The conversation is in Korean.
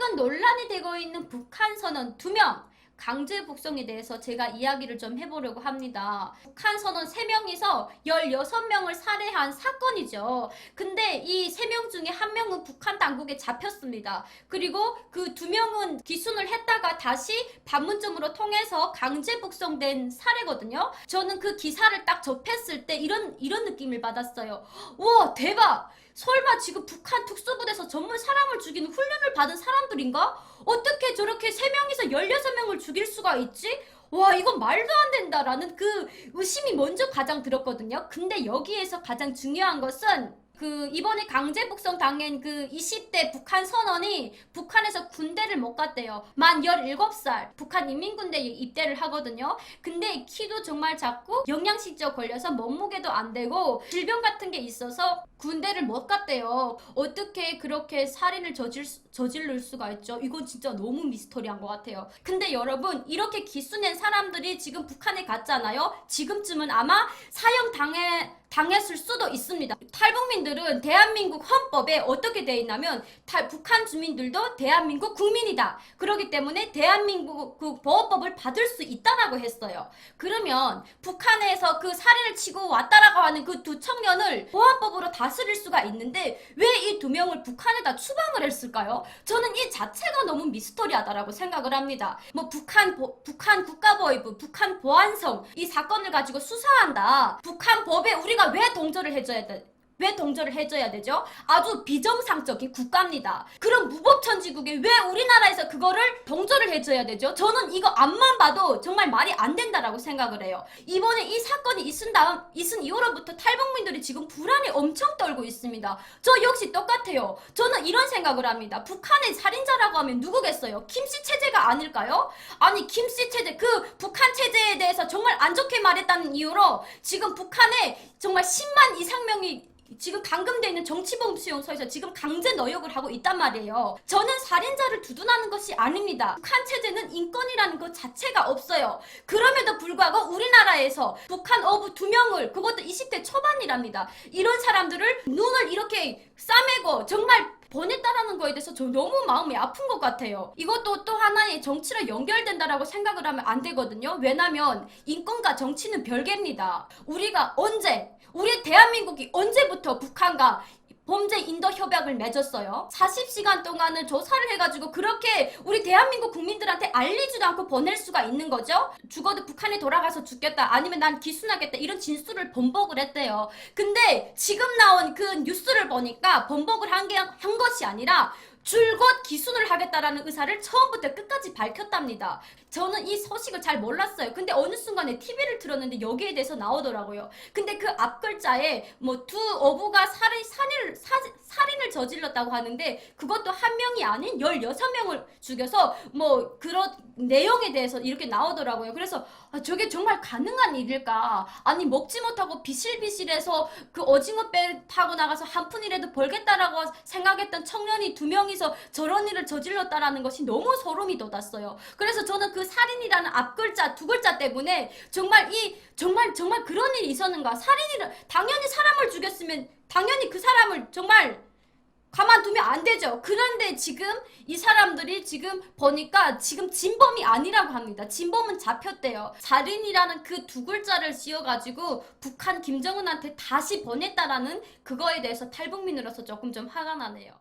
우선 논란이 되고 있는 북한 선원 2명 강제 북송에 대해서 제가 이야기를 좀 해보려고 합니다. 북한 선원 3명이서 16명을 살해한 사건이죠. 근데 이 3명 중에 1명은 북한 당국에 잡혔습니다. 그리고 그 2명은 기순을 했다가 다시 반문점으로 통해서 강제 북송된 사례거든요. 저는 그 기사를 딱 접했을 때 이런 느낌을 받았어요. 우와, 대박! 설마 지금 북한 특수부대에서 전문 사람을 죽이는 훈련을 받은 사람들인가? 어떻게 저렇게 3명이서 16명을 죽일 수가 있지? 와, 이건 말도 안 된다라는 그 의심이 먼저 가장 들었거든요. 근데 여기에서 가장 중요한 것은 이번에 강제 북송 당한 그 20대 북한 선원이 북한에서 군대를 못 갔대요. 만 17살 북한 인민군대에 입대를 하거든요. 근데 키도 정말 작고 영양실조 걸려서 몸무게도 안 되고 질병 같은 게 있어서 군대를 못 갔대요. 어떻게 그렇게 살인을 저지를 수가 있죠? 이건 진짜 너무 미스터리한 것 같아요. 근데 여러분, 이렇게 기수낸 사람들이 지금 북한에 갔잖아요. 지금쯤은 아마 당했을 수도 있습니다. 탈북민들은 대한민국 헌법에 어떻게 돼 있냐면 북한 주민들도 대한민국 국민이다. 그렇기 때문에 대한민국 그 보호법을 받을 수 있다라고 했어요. 그러면 북한에서 그 살인을 치고 왔다라고 하는 그 2청년을 보안법으로 다스릴 수가 있는데 왜 이 2명을 북한에다 추방을 했을까요? 저는 이 자체가 너무 미스터리하다라고 생각을 합니다. 뭐 북한 국가보위부, 북한 보안성 이 사건을 가지고 수사한다. 북한 법에 우리가 왜 동조를 해줘야 되죠? 아주 비정상적인 국가입니다. 그런 무법천지국에 왜 우리나라에서 그거를 동조를 해줘야 되죠? 저는 이거 앞만 봐도 정말 말이 안 된다라고 생각을 해요. 이번에 이 사건이 있은 이후로부터 탈북민들이 지금 불안에 엄청 떨고 있습니다. 저 역시 똑같아요. 저는 이런 생각을 합니다. 북한의 살인자라고 하면 누구겠어요? 김씨 체제가 아닐까요? 아니, 김씨 체제, 그 북한 체제에 대해서 정말 안 좋게 말했다는 이유로 지금 북한에 정말 10만 이상 명이 지금 감금되어 있는 정치범수용소에서 지금 강제 노역을 하고 있단 말이에요. 저는 살인자를 두둔하는 것이 아닙니다. 북한 체제는 인권이라는 것 자체가 없어요. 그럼에도 불구하고 우리나라에서 북한 어부 2명을, 그것도 20대 초반이랍니다. 이런 사람들을 눈을 이렇게 싸매고 정말 보냈다라는 거에 대해서 저 너무 마음이 아픈 것 같아요. 이것도 또 하나의 정치로 연결된다라고 생각을 하면 안 되거든요. 왜냐면 인권과 정치는 별개입니다. 우리 대한민국이 언제부터 북한과 범죄 인도 협약을 맺었어요? 40시간 동안을 조사를 해가지고 그렇게 우리 대한민국 국민들한테 알리지도 않고 보낼 수가 있는 거죠? 죽어도 북한에 돌아가서 죽겠다, 아니면 난 기순하겠다, 이런 진술을 번복을 했대요. 근데 지금 나온 그 뉴스를 보니까 번복을 한 것이 아니라 줄곧 기순을 하겠다라는 의사를 처음부터 끝까지 밝혔답니다. 저는 이 소식을 잘 몰랐어요. 근데 어느 순간에 TV를 틀었는데 여기에 대해서 나오더라고요. 근데 그 앞글자에 뭐 두 어부가 살인을 저질렀다고 하는데 그것도 한 명이 아닌 16명을 죽여서 뭐 그런 내용에 대해서 이렇게 나오더라고요. 그래서 저게 정말 가능한 일일까? 아니, 먹지 못하고 비실비실해서 그 오징어 배 타고 나가서 한 푼이라도 벌겠다라고 생각했던 청년이 2명이서 저런 일을 저질렀다라는 것이 너무 소름이 돋았어요. 그래서 저는 그 살인이라는 앞글자 2글자 때문에 정말 그런 일이 있었는가? 당연히 사람을 죽였으면 당연히 그 사람을 정말 가만두면 안 되죠. 그런데 지금 이 사람들이 지금 보니까 지금 진범이 아니라고 합니다. 진범은 잡혔대요. 살인이라는 그 2글자를 지어가지고 북한 김정은한테 다시 보냈다라는 그거에 대해서 탈북민으로서 조금 좀 화가 나네요.